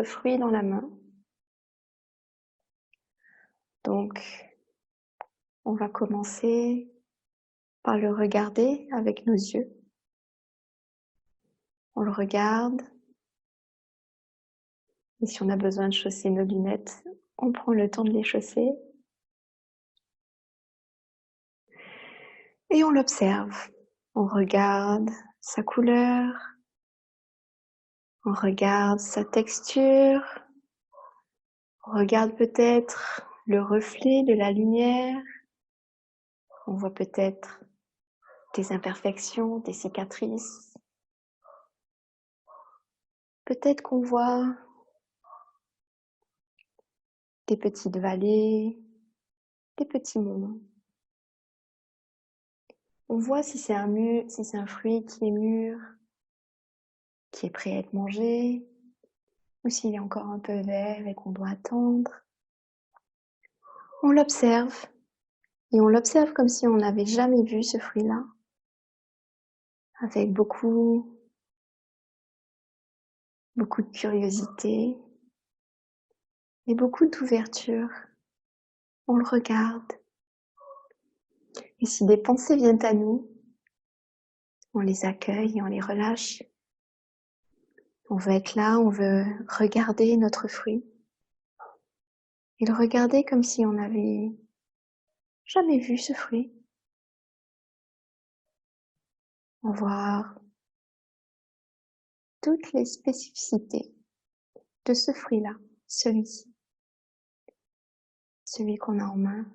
votre fruit dans la main. Donc, on va commencer par le regarder avec nos yeux. On le regarde. Et si on a besoin de chausser nos lunettes, on prend le temps de les chausser. Et on l'observe. On regarde sa couleur. On regarde sa texture. On regarde peut-être le reflet de la lumière. On voit peut-être des imperfections, des cicatrices. Peut-être qu'on voit des petites vallées, des petits monts. On voit si c'est un fruit qui est mûr, qui est prêt à être mangé, ou s'il est encore un peu vert et qu'on doit attendre. On l'observe, et on l'observe comme si on n'avait jamais vu ce fruit-là, avec beaucoup de curiosité et beaucoup d'ouverture. On le regarde. Et si des pensées viennent à nous, on les accueille et on les relâche. On veut être là, on veut regarder notre fruit. Et le regarder comme si on n'avait jamais vu ce fruit. On voit toutes les spécificités de ce fruit-là, celui-ci, celui qu'on a en main.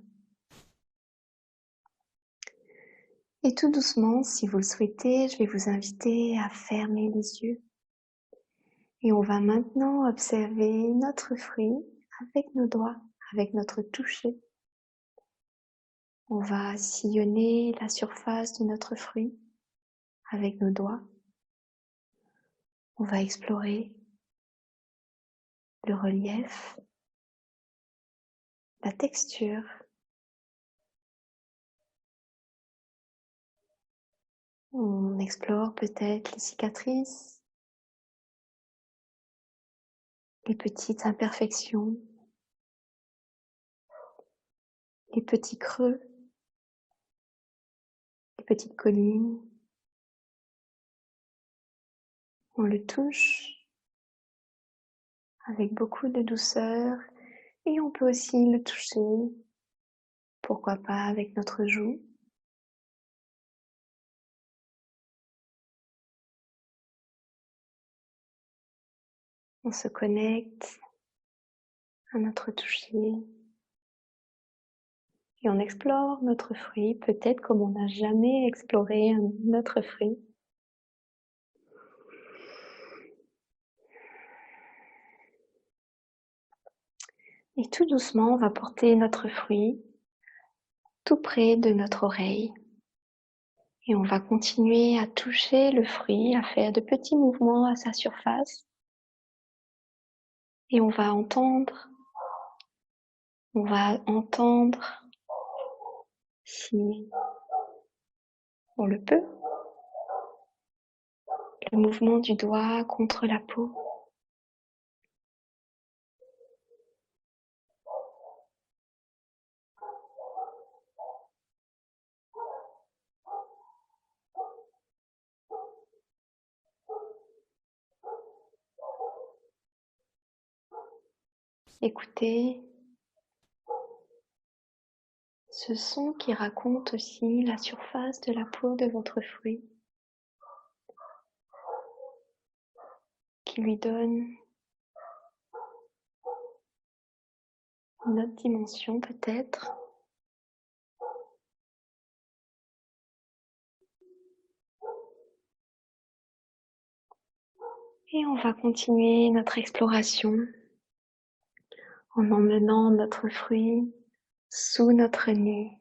Et tout doucement, si vous le souhaitez, je vais vous inviter à fermer les yeux. Et on va maintenant observer notre fruit avec nos doigts, avec notre toucher. On va sillonner la surface de notre fruit avec nos doigts. On va explorer le relief, la texture. On explore peut-être les cicatrices, les petites imperfections, les petits creux, les petites collines. On le touche avec beaucoup de douceur et on peut aussi le toucher, pourquoi pas avec notre joue. On se connecte à notre toucher et on explore notre fruit, peut-être comme on n'a jamais exploré notre fruit. Et tout doucement, on va porter notre fruit tout près de notre oreille. Et on va continuer à toucher le fruit, à faire de petits mouvements à sa surface. Et on va entendre, si on le peut, le mouvement du doigt contre la peau. Écoutez ce son qui raconte aussi la surface de la peau de votre fruit, qui lui donne une autre dimension peut-être. Et on va continuer notre exploration en emmenant notre fruit sous notre nez.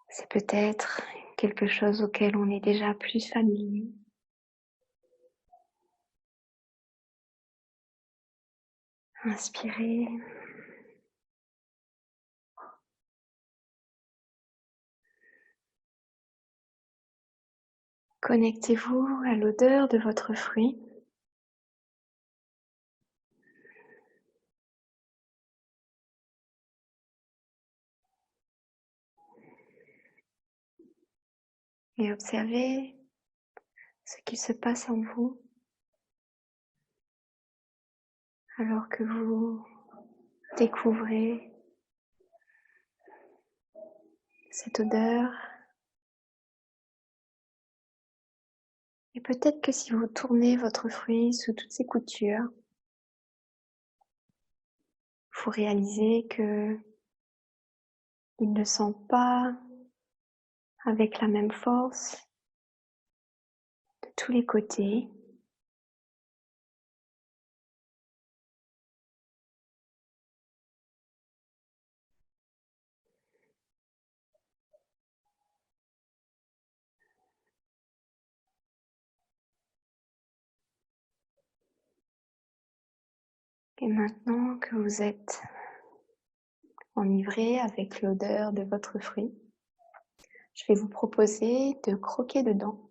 C'est peut-être quelque chose auquel on est déjà plus familier. Inspirez. Connectez-vous à l'odeur de votre fruit. et observez ce qui se passe en vous alors que vous découvrez cette odeur. Et peut-être que si vous tournez votre fruit sous toutes ses coutures, vous réalisez que il ne sent pas avec la même force de tous les côtés. Et maintenant que vous êtes enivré avec l'odeur de votre fruit, je vais vous proposer de croquer dedans.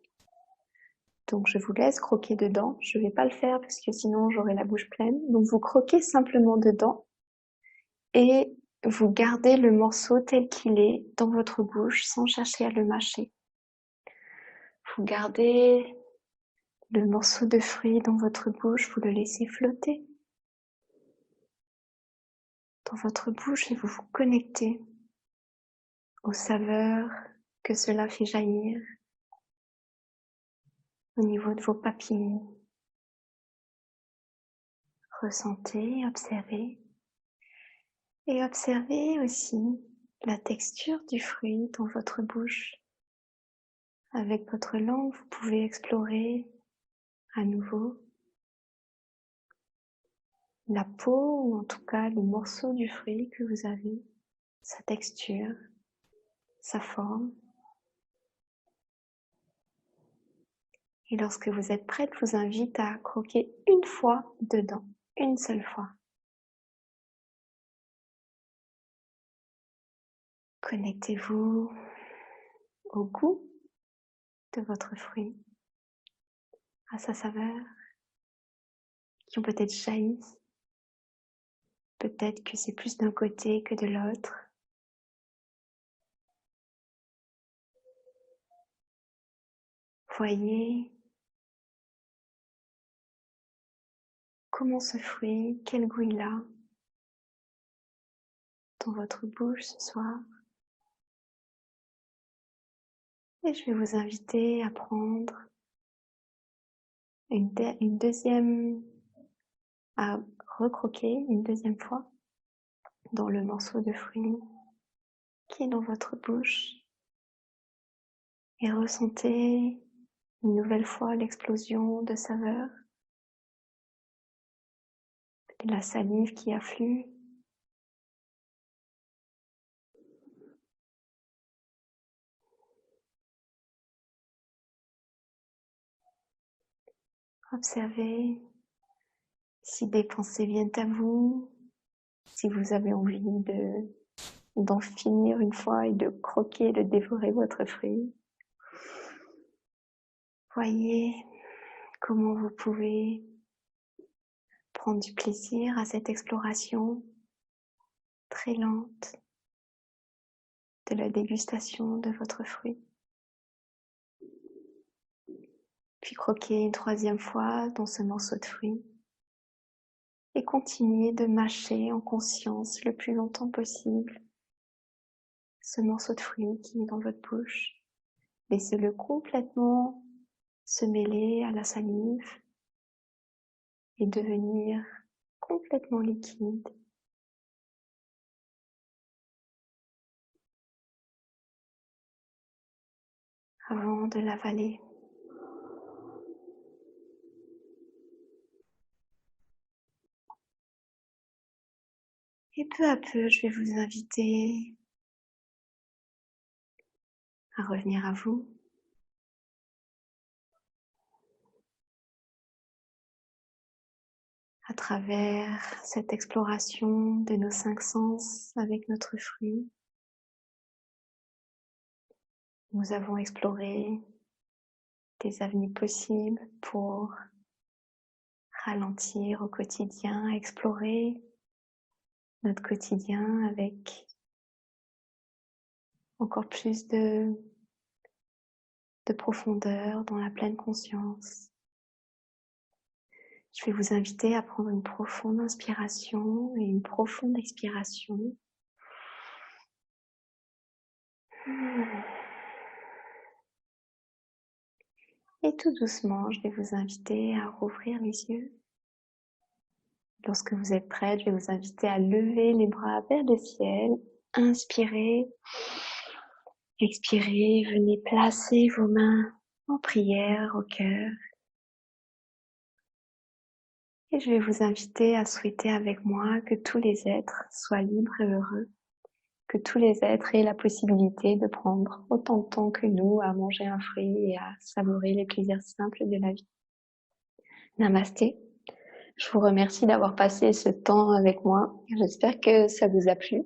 Donc je vous laisse croquer dedans. Je ne vais pas le faire parce que sinon j'aurai la bouche pleine. Donc vous croquez simplement dedans et vous gardez le morceau tel qu'il est dans votre bouche sans chercher à le mâcher. Vous gardez le morceau de fruit dans votre bouche, vous le laissez flotter dans votre bouche et vous vous connectez aux saveurs que cela fait jaillir au niveau de vos papilles. Ressentez, observez et observez aussi la texture du fruit dans votre bouche. Avec votre langue, vous pouvez explorer à nouveau la peau ou en tout cas le morceau du fruit que vous avez, sa texture, sa forme. Et lorsque vous êtes prête, je vous invite à croquer une fois dedans, une seule fois. Connectez-vous au goût de votre fruit, à sa saveur, qui ont peut-être jailli. Peut-être que c'est plus d'un côté que de l'autre. Voyez comment ce fruit, quel goût il a dans votre bouche ce soir. Et je vais vous inviter à prendre à recroquer une deuxième fois dans le morceau de fruit qui est dans votre bouche et ressentez une nouvelle fois l'explosion de saveurs, de la salive qui afflue. Observez si des pensées viennent à vous, si vous avez envie d'en finir une fois et de croquer, de dévorer votre fruit. Voyez comment vous pouvez prendre du plaisir à cette exploration très lente de la dégustation de votre fruit. Puis croquer une troisième fois dans ce morceau de fruit et continuez de mâcher en conscience le plus longtemps possible ce morceau de fruit qui est dans votre bouche. Laissez-le complètement se mêler à la salive et devenir complètement liquide. Avant de l'avaler. Et peu à peu, je vais vous inviter à revenir à vous. À travers cette exploration de nos 5 sens avec notre fruit. Nous avons exploré des avenues possibles pour ralentir au quotidien, explorer notre quotidien avec encore plus de de profondeur dans la pleine conscience. Je vais vous inviter à prendre une profonde inspiration et une profonde expiration. Et tout doucement, je vais vous inviter à rouvrir les yeux. Lorsque vous êtes prête, je vais vous inviter à lever les bras vers le ciel. Inspirez, expirez, venez placer vos mains en prière au cœur. Et je vais vous inviter à souhaiter avec moi que tous les êtres soient libres et heureux, que tous les êtres aient la possibilité de prendre autant de temps que nous à manger un fruit et à savourer les plaisirs simples de la vie. Namasté. Je vous remercie d'avoir passé ce temps avec moi. J'espère que ça vous a plu.